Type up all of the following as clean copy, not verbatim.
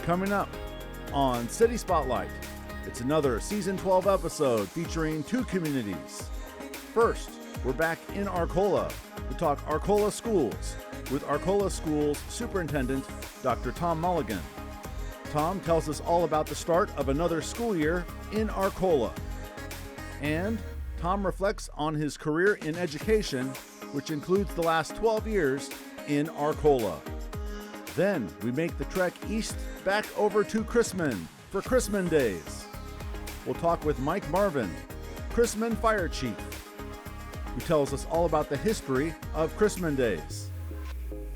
Coming up on City Spotlight, it's another Season 12 episode featuring two communities. First, we're back in Arcola to talk Arcola Schools with Arcola Schools Superintendent Dr. Tom Mulligan. Tom tells us all about the start of another school year in Arcola. And Tom reflects on his career in education, which includes the last 12 years in Arcola. Then we make the trek east back over to Chrisman for Chrisman Days. We'll talk with Mike Marvin, Chrisman Fire Chief, who tells us all about the history of Chrisman Days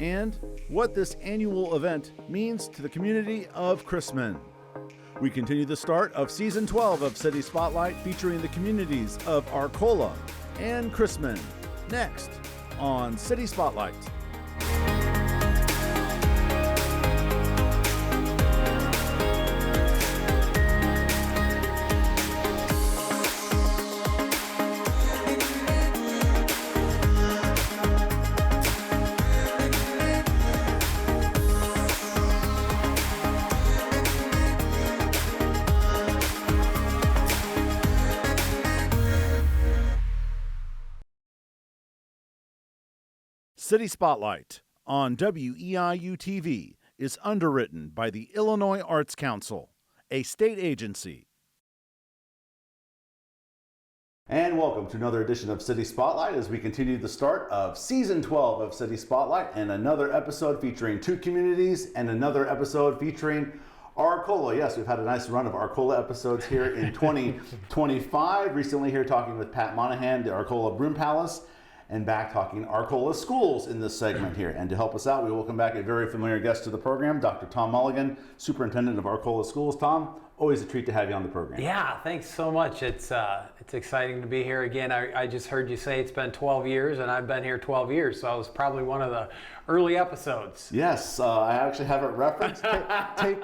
and what this annual event means to the community of Chrisman. We continue the start of Season 12 of City Spotlight featuring the communities of Arcola and Chrisman next on City Spotlight. City Spotlight on WEIU-TV is underwritten by the Illinois Arts Council, a state agency. And welcome to another edition of City Spotlight as we continue the start of Season 12 of City Spotlight and another episode featuring two communities and another episode featuring Arcola. Yes, we've had a nice run of Arcola episodes here in 2025. Recently here talking with Pat Monahan, the Arcola Broom Palace, and back talking Arcola Schools in this segment here. And to help us out, we welcome back a very familiar guest to the program, Dr. Tom Mulligan, Superintendent of Arcola Schools. Tom, always a treat to have you on the program. Yeah, thanks so much. It's exciting to be here again. I just heard you say it's been 12 years, and I've been here 12 years, so I was probably one of the early episodes. Yes, I actually have it referenced.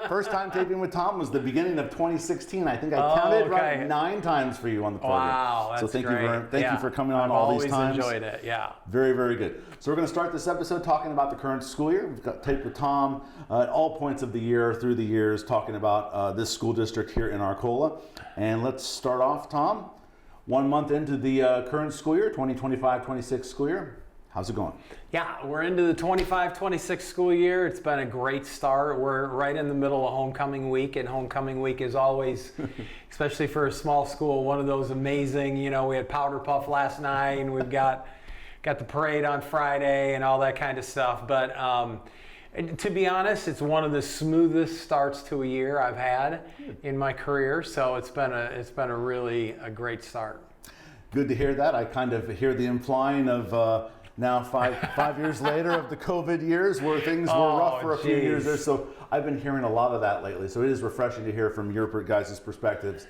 First time taping with Tom was the beginning of 2016. I think I counted right 9 times for you on the program. Wow, that's so thank great. you for coming on all these times. I've always enjoyed it, yeah. Very, very good. So we're going to start this episode talking about the current school year. We've got tape with Tom at all points of the year, through the years, talking about this school district here in Arcola. And let's start off, Tom. 1 month into the current school year, 2025-26 school year. How's it going? Yeah, we're into the 25-26 school year. It's been a great start. We're right in the middle of homecoming week, and homecoming week is always, especially for a small school, one of those amazing, we had Powder Puff last night, and we've got the parade on Friday and all that kind of stuff. But to be honest, it's one of the smoothest starts to a year I've had in my career. So it's been a really great start. Good to hear that. I kind of hear the implying of now five years later of the COVID years where things were rough for a few years there. So I've been hearing a lot of that lately. So it is refreshing to hear from your guys' perspectives.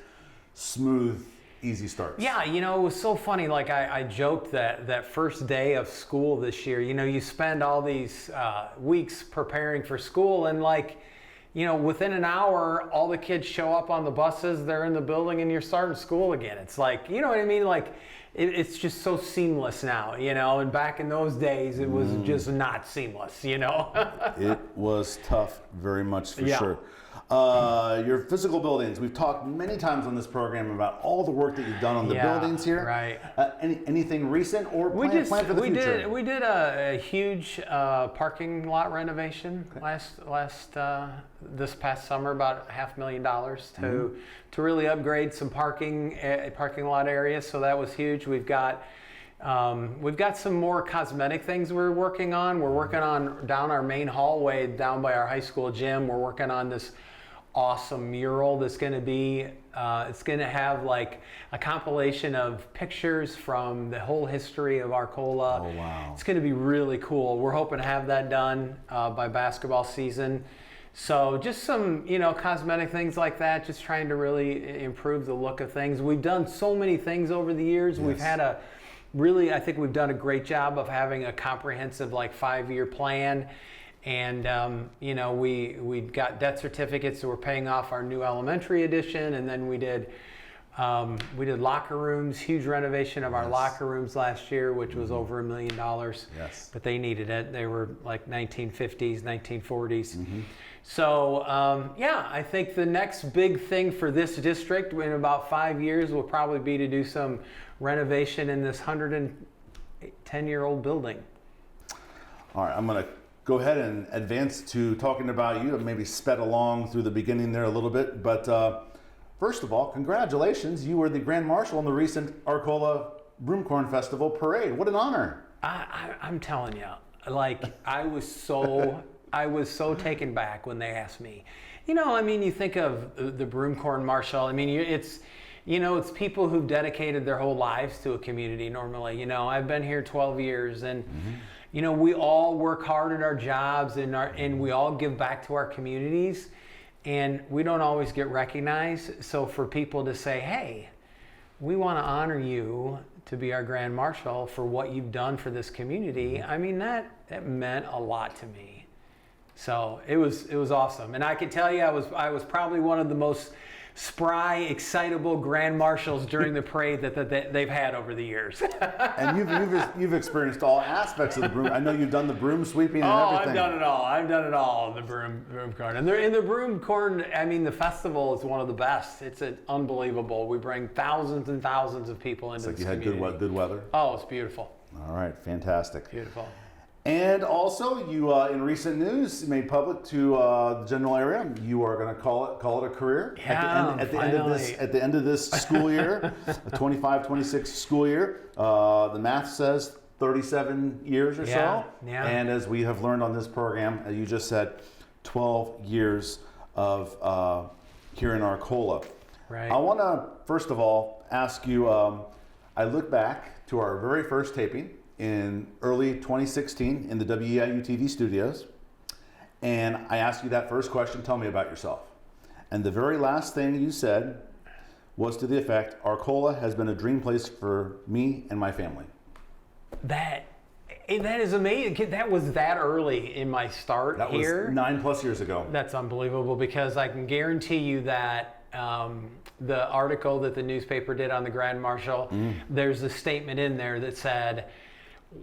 Smooth, easy starts. Yeah, it was so funny. Like I joked that first day of school this year, you spend all these weeks preparing for school, and within an hour, all the kids show up on the buses, they're in the building, and you're starting school again. It's like, you know what I mean? Like, it's just so seamless now, and back in those days, it was just not seamless, It was tough, very much for sure. Your physical buildings, we've talked many times on this program about all the work that you've done on the buildings here. Right. Anything recent or planned for the future? We did a huge parking lot renovation this past summer, about $500,000 to really upgrade some parking lot areas. So that was huge. We've got some more cosmetic things we're working on. We're working on down our main hallway, down by our high school gym. We're working on this awesome mural that's going to be, it's going to have like a compilation of pictures from the whole history of Arcola. Oh, wow. It's going to be really cool. We're hoping to have that done by basketball season. So just some, cosmetic things like that, just trying to really improve the look of things. We've done so many things over the years. Yes. We've had I think we've done a great job of having a comprehensive 5-year plan. And, we got debt certificates that we're paying off our new elementary edition. And then we did locker rooms, huge renovation of our locker rooms last year, which was over $1 million. Yes. But they needed it. They were like 1950s, 1940s. So yeah, I think the next big thing for this district in about 5 years will probably be to do some renovation in this 110-year-old building. All right, I'm going to go ahead and advance to talking about you. Maybe sped along through the beginning there a little bit, but first of all, congratulations. You were the Grand Marshal in the recent Arcola Broomcorn Festival Parade. What an honor. I'm telling you, like, I was so taken back when they asked me. You know, I mean, you think of the Broomcorn Marshal. I mean, it's people who've dedicated their whole lives to a community normally. You know, I've been here 12 years and you know, we all work hard at our jobs and we all give back to our communities, and we don't always get recognized. So for people to say, hey, we want to honor you to be our Grand Marshal for what you've done for this community, I mean, that meant a lot to me. So it was awesome. And I can tell you, I was probably one of the most spry, excitable Grand Marshals during the parade that they've had over the years. And you've experienced all aspects of the broom. I know you've done the broom sweeping and everything. I've done it all. I've done it all. The broom corn, and in the broom corn. I mean, the festival is one of the best. It's unbelievable. We bring thousands and thousands of people into this community. You had good weather. Oh, it's beautiful. All right, fantastic. Beautiful. And also, you in recent news made public to the general area, you are going to call it a career at the end of this school year, the 25-26 school year. The math says 37 years or so. Yeah. And as we have learned on this program, as you just said, 12 years of here in Arcola. Right. I want to first of all ask you. I look back to our very first taping in early 2016 in the WEIU TV studios, and I asked you that first question, tell me about yourself. And the very last thing you said was to the effect, Arcola has been a dream place for me and my family. That is amazing. That was that early in my start here. That was 9+ years ago. That's unbelievable, because I can guarantee you that the article that the newspaper did on the Grand Marshal, there's a statement in there that said,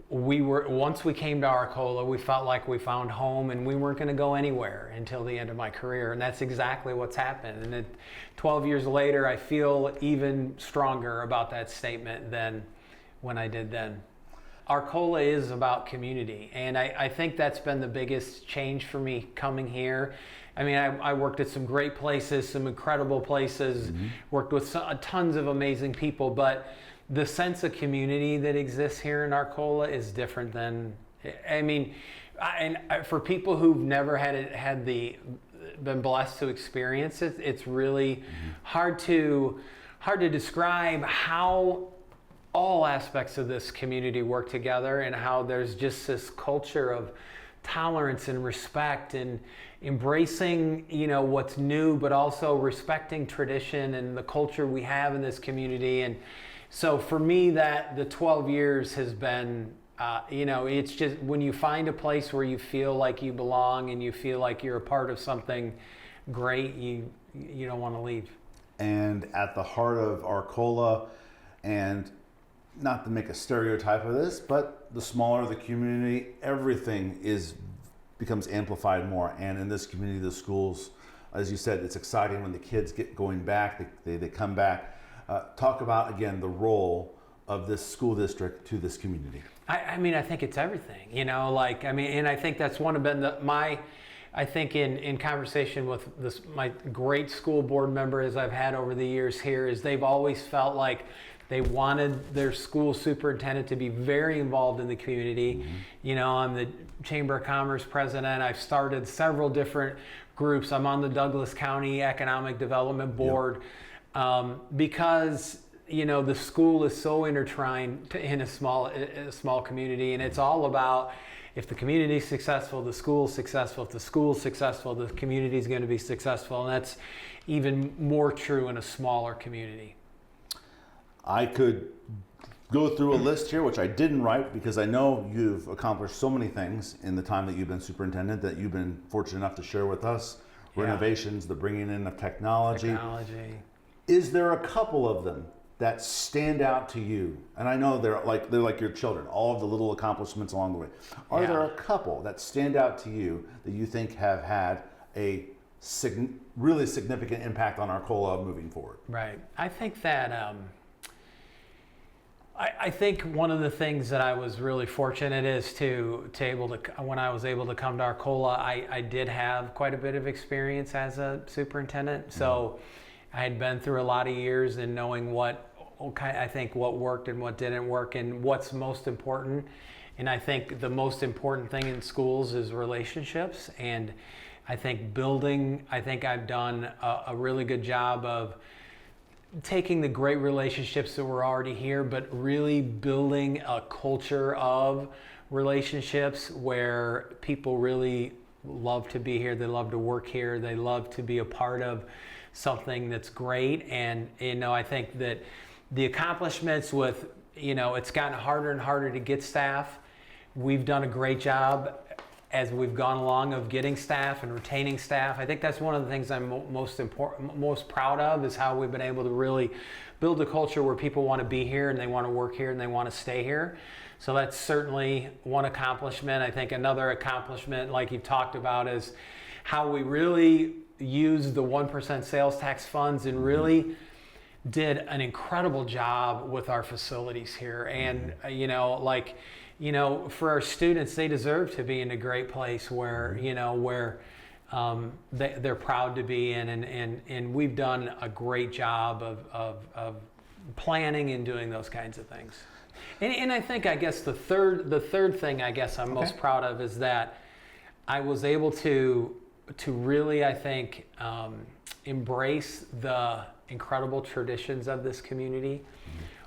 once we came to Arcola, we felt like we found home, and we weren't going to go anywhere until the end of my career. And that's exactly what's happened. And 12 years later, I feel even stronger about that statement than when I did then. Arcola is about community, and I think that's been the biggest change for me coming here. I mean, I worked at some great places, some incredible places, worked with tons of amazing people, but the sense of community that exists here in Arcola is different than, I mean, for people who've never been blessed to experience it, it's really hard to describe how all aspects of this community work together, and how there's just this culture of tolerance and respect and embracing, you know, what's new, but also respecting tradition and the culture we have in this community. And so for me, that the 12 years has been, you know, it's just when you find a place where you feel like you belong and you feel like you're a part of something great, you don't want to leave. And at the heart of Arcola, and not to make a stereotype of this, but the smaller the community, everything becomes amplified more. And in this community, the schools, as you said, it's exciting when the kids get going back, they come back. Talk about, again, the role of this school district to this community. I mean, I think it's everything, you know, like, I mean, and I think that's I think in conversation with my great school board members I've had over the years here, is they've always felt like they wanted their school superintendent to be very involved in the community. You know, I'm the Chamber of Commerce president. I've started several different groups. I'm on the Douglas County Economic Development Board. Because, you know, the school is so intertwined in a small community, and it's all about, if the community is successful, the school is successful. If the school is successful, the community is going to be successful, and that's even more true in a smaller community. I could go through a list here, which I didn't write because I know you've accomplished so many things in the time that you've been superintendent that you've been fortunate enough to share with us. Renovations, the bringing in of technology. Is there a couple of them that stand out to you? And I know they're like your children, all of the little accomplishments along the way. Are there a couple that stand out to you that you think have had a really significant impact on Arcola moving forward? Right. I think that I think one of the things that I was really fortunate is when I was able to come to Arcola, I did have quite a bit of experience as a superintendent. So I had been through a lot of years and knowing what worked and what didn't work and what's most important. And I think the most important thing in schools is relationships. And I think I've done a really good job of taking the great relationships that were already here, but really building a culture of relationships where people really love to be here, they love to work here, they love to be a part of something that's great. And I think that the accomplishments with, it's gotten harder and harder to get staff. We've done a great job as we've gone along of getting staff and retaining staff. I think that's one of the things I'm most proud of, is how we've been able to really build a culture where people want to be here and they want to work here and they want to stay here. So that's certainly one accomplishment. I think another accomplishment, like you talked about, is how we really used the 1% sales tax funds and really did an incredible job with our facilities here. And, for our students, they deserve to be in a great place where, they're proud to be in. And we've done a great job of planning and doing those kinds of things. And I think, I guess the third thing I guess I'm most proud of is that I was able to really, I think, embrace the incredible traditions of this community,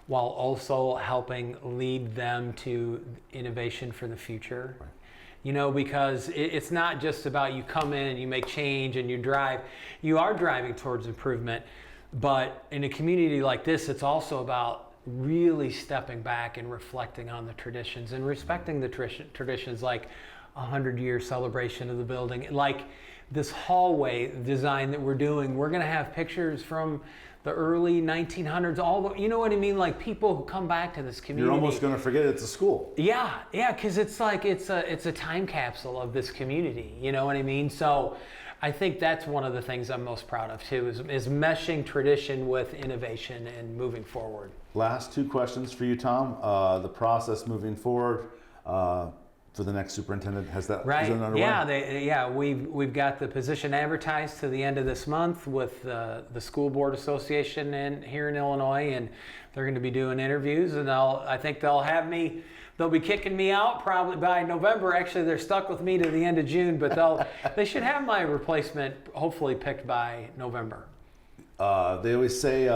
while also helping lead them to innovation for the future. Right. Because it's not just about you come in and you make change and you are driving towards improvement, but in a community like this, it's also about really stepping back and reflecting on the traditions and respecting the traditions, like 100-year celebration of the building, like this hallway design that we're doing. We're gonna have pictures from the early 1900s, you know what I mean? Like people who come back to this community. You're almost gonna forget it's a school. Yeah, because it's like, it's a time capsule of this community, you know what I mean? So I think that's one of the things I'm most proud of too, is meshing tradition with innovation and moving forward. Last two questions for you, Tom. The process moving forward, for the next superintendent, has that right? Is it underway? We've got the position advertised to the end of this month with the School Board Association here in Illinois, and they're going to be doing interviews, and I think they'll be kicking me out probably by November. Actually, they're stuck with me to the end of June, but they should have my replacement hopefully picked by November. They always say,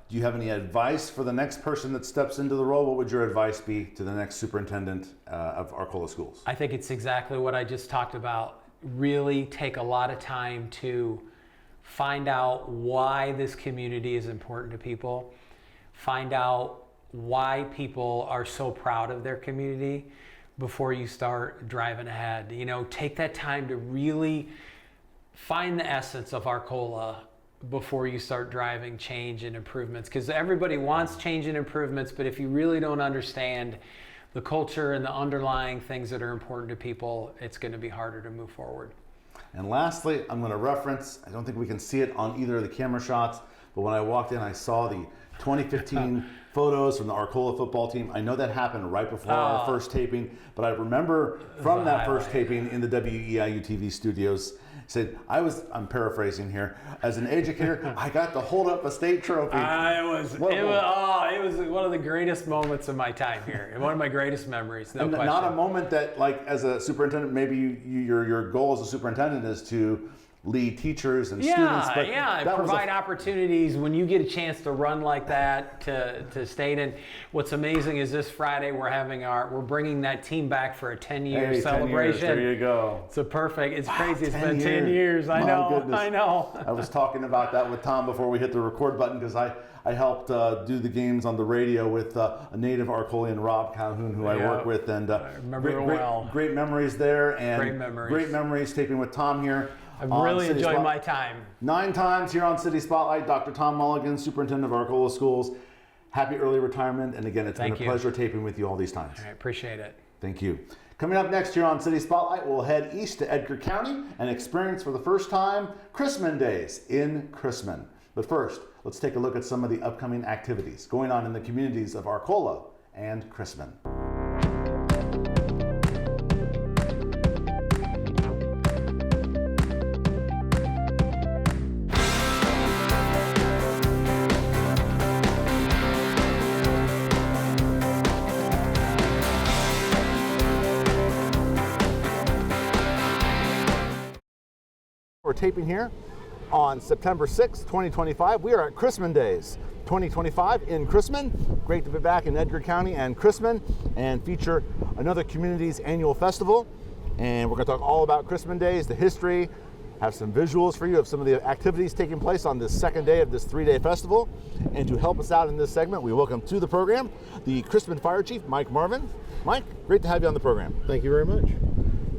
do you have any advice for the next person that steps into the role? What would your advice be to the next superintendent of Arcola Schools? I think it's exactly what I just talked about. Really take a lot of time to find out why this community is important to people. Find out why people are so proud of their community before you start driving ahead. Take that time to really find the essence of Arcola before you start driving change and improvements, because everybody wants change and improvements, but if you really don't understand the culture and the underlying things that are important to people, it's going to be harder to move forward. And lastly, I'm going to reference, I don't think we can see it on either of the camera shots, but when I walked in, I saw the 2015 photos from the Arcola football team. I know that happened right before our first taping, but I remember from that first taping in the WEIU TV studios, said, I'm paraphrasing here, as an educator, I got to hold up a state trophy. It was one of the greatest moments of my time here, and one of my greatest memories, no question. Not a moment that, like, as a superintendent, maybe your goal as a superintendent is to lead teachers and students. But provide opportunities when you get a chance to run like that to state. And what's amazing is this Friday we're bringing that team back for a 10-year celebration. 10 years, there you go. it's crazy. It's been 10 years. I know. I was talking about that with Tom before we hit the record button, because I helped do the games on the radio with a native Arcolian, Rob Calhoun, who I work with, and I remember well. Great memories there, and great memories taping with Tom here. I've really enjoyed my time. 9 times here on City Spotlight. Dr. Tom Mulligan, Superintendent of Arcola Schools. Happy early retirement, and again, it's been a pleasure taping with you all these times. I appreciate it. Thank you. Coming up next here on City Spotlight, we'll head east to Edgar County and experience for the first time Chrisman Days in Chrisman. But first, let's take a look at some of the upcoming activities going on in the communities of Arcola and Chrisman. We're taping here on September 6th, 2025. We are at Chrisman Days 2025 in Chrisman. Great to be back in Edgar County and Chrisman and feature another community's annual festival. And we're going to talk all about Chrisman Days, the history, have some visuals for you of some of the activities taking place on this second day of this 3-day festival. And to help us out in this segment, we welcome to the program the Chrisman Fire Chief, Mike Marvin. Mike, great to have you on the program. Thank you very much.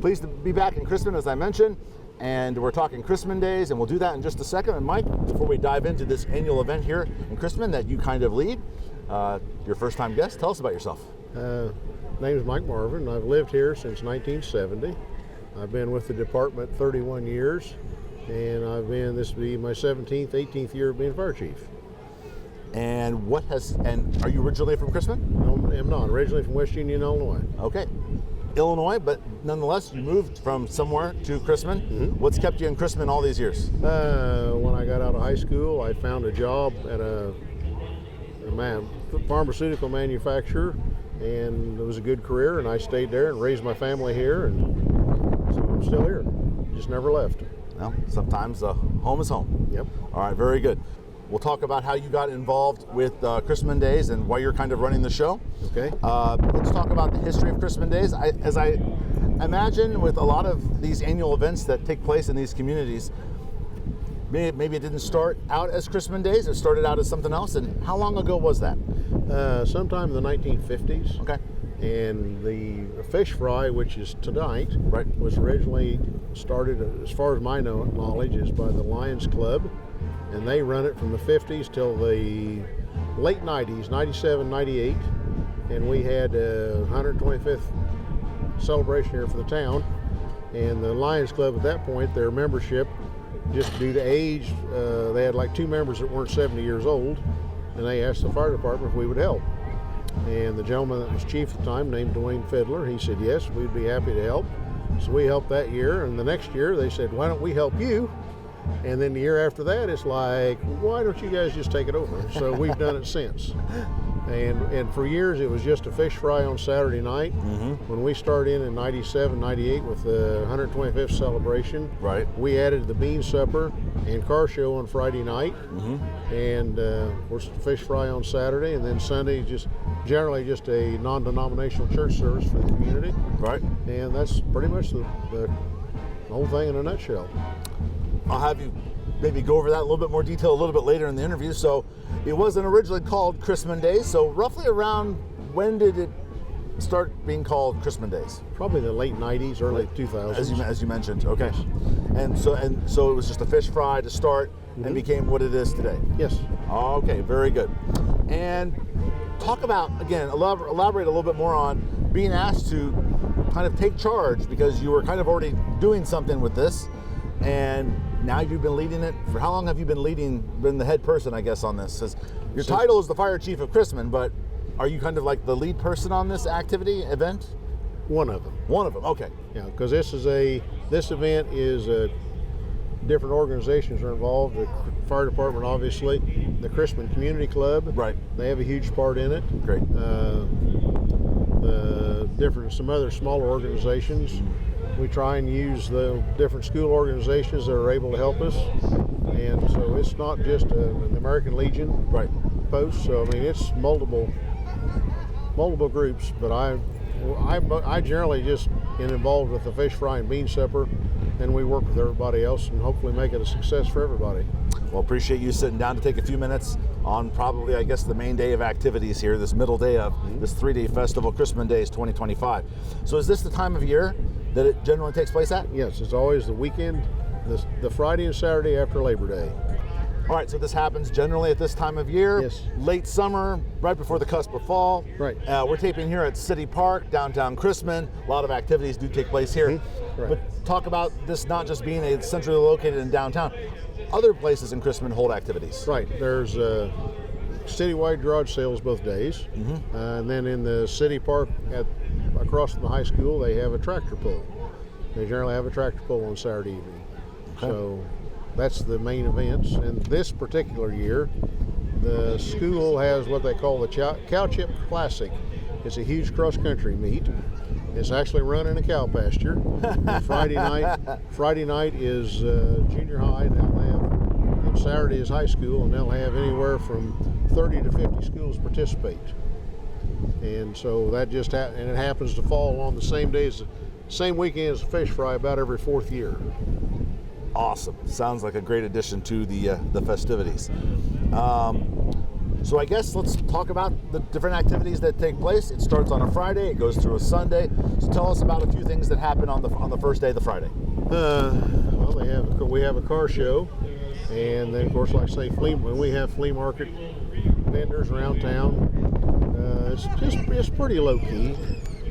Pleased to be back in Chrisman, as I mentioned. And we're talking Chrisman Days, and we'll do that in just a second. And Mike, before we dive into this annual event here in Chrisman that you kind of lead, your first time guest, tell us about yourself. My name is Mike Marvin. I've lived here since 1970. I've been with the department 31 years, and this will be my 17th, 18th year of being fire chief. And are you originally from Chrisman? No, I'm not. Originally from West Union, Illinois. Okay. Illinois, but nonetheless, you moved from somewhere to Chrisman. Mm-hmm. What's kept you in Chrisman all these years? When I got out of high school, I found a job at a pharmaceutical manufacturer, and it was a good career, and I stayed there and raised my family here, and so I'm still here. Just never left. Well, sometimes home is home. Yep. All right, very good. We'll talk about how you got involved with Chrisman Days and why you're kind of running the show. Okay. Let's talk about the history of Chrisman Days. As I imagine with a lot of these annual events that take place in these communities, maybe it didn't start out as Chrisman Days, it started out as something else. And how long ago was that? Sometime in the 1950s. Okay. And the fish fry, which is tonight, right, was originally started, as far as my knowledge, is by the Lions Club. And they run it from the 50s till the late 90s, 97, 98. And we had a 125th celebration here for the town. And the Lions Club at that point, their membership, just due to age, they had like 2 members that weren't 70 years old. And they asked the fire department if we would help. And the gentleman that was chief at the time, named Dwayne Fiddler, he said, yes, we'd be happy to help. So we helped that year. And the next year they said, why don't we help you? And then the year after that, it's like, why don't you guys just take it over? So we've done it since. And for years, it was just a fish fry on Saturday night. Mm-hmm. When we started in 97, 98 with the 125th celebration, right, we added the bean supper and car show on Friday night. Mm-hmm. And we're fish fry on Saturday. And then Sunday, generally just a non-denominational church service for the community. Right. And that's pretty much the whole thing in a nutshell. I'll have you maybe go over that in a little bit more detail a little bit later in the interview. So it wasn't originally called Chrisman Days. So roughly around when did it start being called Chrisman Days? Probably the late 90s, early 2000s. As you mentioned, okay. Yes. And so it was just a fish fry to start, mm-hmm, and became what it is today. Yes. Okay, very good. And talk about, again, elaborate a little bit more on being asked to kind of take charge, because you were kind of already doing something with this, and now you've been leading it. For how long have you been the head person, I guess, on this? Your title is the Fire Chief of Chrisman, but are you kind of like the lead person on this event? One of them. One of them, okay. Yeah, because this event is different organizations are involved. The fire department, obviously, the Chrisman Community Club. Right. They have a huge part in it. Great. Some other smaller organizations. We try and use the different school organizations that are able to help us. And so it's not just an American Legion, right, post. So I mean, it's multiple groups. But I generally just get involved with the fish fry and bean supper, and we work with everybody else and hopefully make it a success for everybody. Well, appreciate you sitting down to take a few minutes on probably, I guess, the main day of activities here, this middle day of this 3-day festival, Chrisman Days 2025. So is this the time of year that it generally takes place at? Yes, it's always the weekend, the Friday and Saturday after Labor Day. All right, so this happens generally at this time of year. Yes. Late summer, right before the cusp of fall. Right. We're taping here at City Park, downtown Chrisman. A lot of activities do take place here. Right. But talk about this not just being centrally located in downtown. Other places in Chrisman hold activities. Right. There's citywide garage sales both days. And then in the City Park across from the high school, they have a tractor pull. They generally have a tractor pull on Saturday evening. Okay. So that's the main events. And this particular year, the school has what they call the Cow Chip Classic. It's a huge cross-country meet. It's actually run in a cow pasture. Friday night is junior high, and Saturday is high school, and they'll have anywhere from 30 to 50 schools participate. And so that just and it happens to fall on the same weekend as the fish fry about every fourth year. Awesome. Sounds like a great addition to the festivities. So I guess let's talk about the different activities that take place. It starts on a Friday, it goes through a Sunday. So tell us about a few things that happen on the first day, the Friday. Well, we have a car show, and then of course, like I say, when we have flea market vendors around town, it's pretty low key,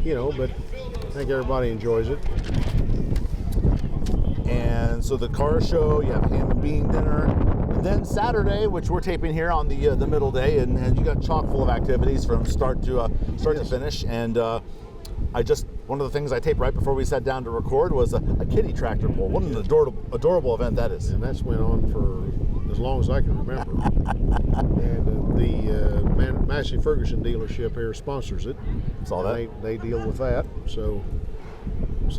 but I think everybody enjoys it. And so the car show, you have a ham and bean dinner. And then Saturday, which we're taping here on the middle day, and you got chock full of activities from start to finish. And one of the things I taped right before we sat down to record was a kitty tractor pull. What an adorable event that is. And that's went on for as long as I can remember. And the Massey Ferguson dealership here sponsors it. Saw that. They deal with that, so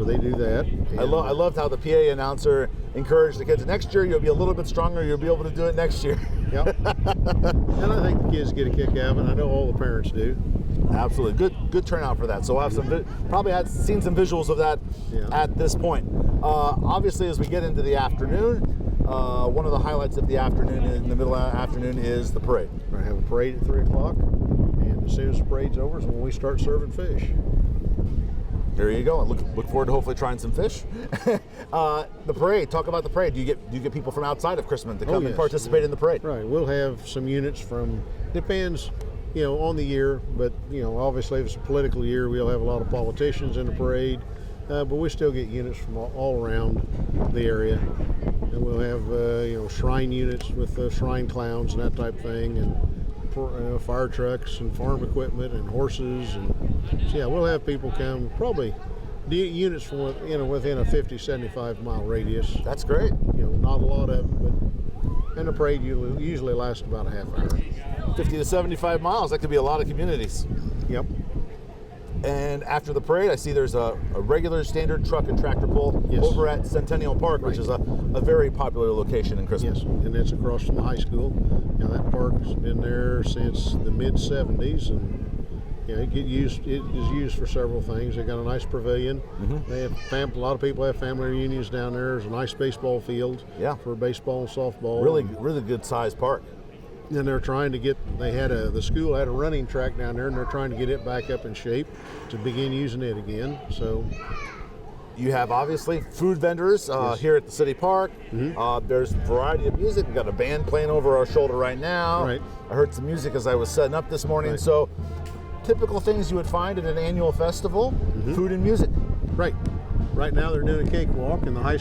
they do that. And I loved how the PA announcer encouraged the kids. Next year you'll be a little bit stronger. You'll be able to do it next year. Yep. And I think the kids get a kick out of it. I know all the parents do. Absolutely, good turnout for that. So we'll have probably had seen some visuals of that at this point. Obviously, as we get into the afternoon, one of the highlights of the afternoon, in the middle of the afternoon, is the parade. We're gonna have a parade at 3 o'clock, and as soon as the parade's over is when we start serving fish. There you go. I look forward to hopefully trying some fish. The parade. Talk about the parade. Do you get people from outside of Chrisman to come and participate in the parade? Right. We'll have some units from. Depends, on the year. But obviously, if it's a political year, we'll have a lot of politicians in the parade. But we still get units from all around the area, and we'll have shrine units with shrine clowns and that type of thing, and fire trucks and farm equipment and horses, and so we'll have people come, probably units from within a 50-75 mile radius. That's great. Not a lot of them, but and the parade usually lasts about a half hour. 50 to 75 miles. That could be a lot of communities. Yep. And after the parade, I see there's a regular standard truck and tractor pull over at Centennial Park, which is a very popular location in Chrisman. Yes, and it's across from the high school. That park's been there since the mid-'70s, and it is used for several things. They got a nice pavilion. They have a lot of people have family reunions down there. There's a nice baseball field for baseball and softball. Really good sized park. And they're trying to get, the school had a running track down there, and they're trying to get it back up in shape to begin using it again. So you have obviously food vendors here at the City Park. There's a variety of music. We've got a band playing over our shoulder right now. Right. I heard some music as I was setting up this morning. Right. So typical things you would find at an annual festival, food and music. Right. Right now they're doing a cakewalk, and the high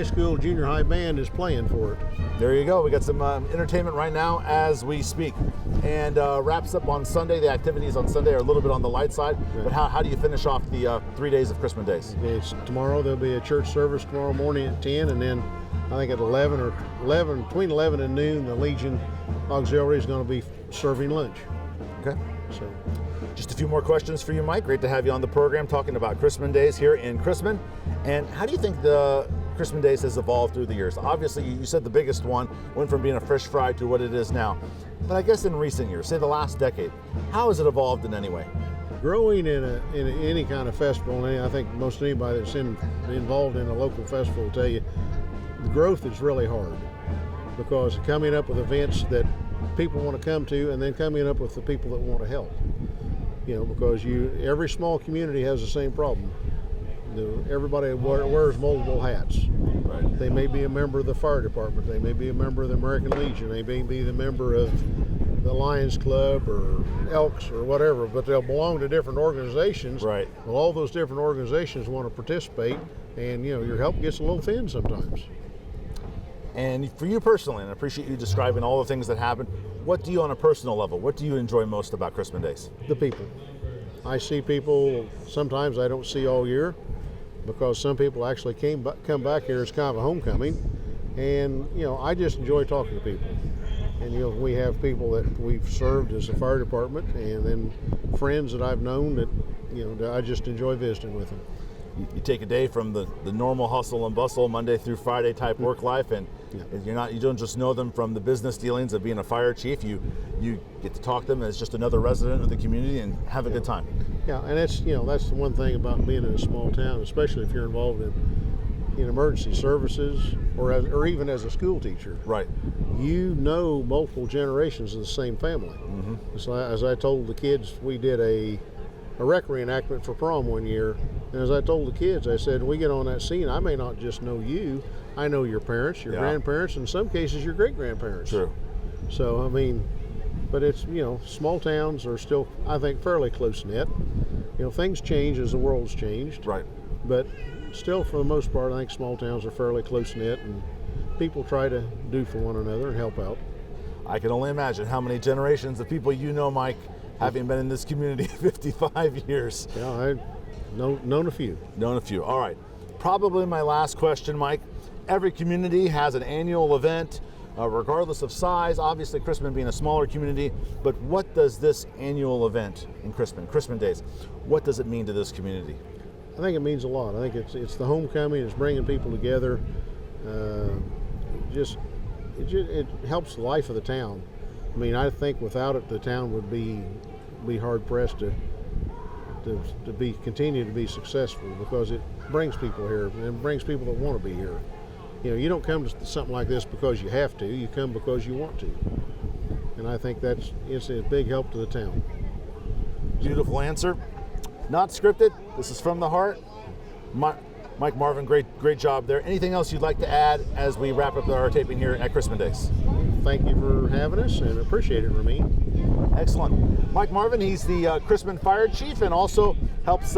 school junior high band is playing for it. There you go. We got some entertainment right now as we speak. And wraps up on Sunday. The activities on Sunday are a little bit on the light side. Right. But how do you finish off the 3 days of Chrisman Days? Tomorrow there'll be a church service tomorrow morning at 10, and then I think at between 11 and noon, the Legion Auxiliary is going to be serving lunch. Okay. So, just a few more questions for you, Mike. Great to have you on the program talking about Chrisman Days here in Chrisman. And how do you think the Chrisman Days has evolved through the years? Obviously, you said the biggest one went from being a fish fry to what it is now. But I guess in recent years, say the last decade, how has it evolved in any way? Growing in any kind of festival, and I think most anybody that's involved in a local festival will tell you, the growth is really hard, because coming up with events that people want to come to, and then coming up with the people that want to help. Because every small community has the same problem. Everybody wears multiple hats. Right. They may be a member of the fire department. They may be a member of the American Legion. They may be the member of the Lions Club or Elks or whatever, but they'll belong to different organizations. Right. Well, all those different organizations want to participate, and your help gets a little thin sometimes. And for you personally, and I appreciate you describing all the things that happen, what do you on a personal level, what do you enjoy most about Chrisman Days? The people. I see people sometimes I don't see all year, because some people actually come back here as kind of a homecoming, and I just enjoy talking to people. And we have people that we've served as a fire department, and then friends that I've known that that I just enjoy visiting with them. You take a day from the normal hustle and bustle, Monday through Friday type work life, and you don't just know them from the business dealings of being a fire chief. You get to talk to them as just another resident of the community and have a good time. Yeah, and that's the one thing about being in a small town, especially if you're involved in emergency services or even as a school teacher. Right. Multiple generations of the same family. Mm-hmm. So as I told the kids, we did a rec reenactment for prom one year, and as I told the kids, I said, when we get on that scene, I may not just know you, I know your parents, your grandparents, in some cases your great-grandparents. True. So, but it's, small towns are still, I think, fairly close-knit. Things change as the world's changed. Right. But still, for the most part, I think small towns are fairly close-knit, and people try to do for one another and help out. I can only imagine how many generations of people Mike, having been in this community 55 years. Yeah, I've known a few. Known a few. All right. Probably my last question, Mike. Every community has an annual event, regardless of size. Obviously, Chrisman being a smaller community, but what does this annual event in Chrisman Days, what does it mean to this community? I think it means a lot. I think it's the homecoming. It's bringing people together. It helps the life of the town. I think without it, the town would be hard pressed to continue to be successful, because it brings people here and it brings people that want to be here. You don't come to something like this because you have to. You come because you want to, and I think it's a big help to the town. Beautiful answer. Not scripted. This is from the heart. Mike, Marvin, great job there. Anything else you'd like to add as we wrap up our taping here at Chrisman Days? Thank you for having us, and appreciate it, Ramin. Excellent. Mike Marvin, he's the Chrisman Fire Chief and also helps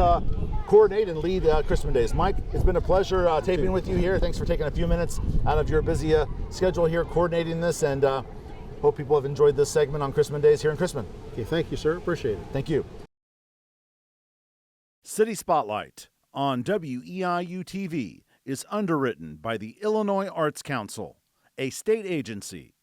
coordinate and lead Chrisman Days. Mike, it's been a pleasure taping with you here. Thanks for taking a few minutes out of your busy schedule here coordinating this, and hope people have enjoyed this segment on Chrisman Days here in Chrisman. Okay, thank you, sir. Appreciate it. Thank you. City Spotlight on WEIU-TV is underwritten by the Illinois Arts Council, a state agency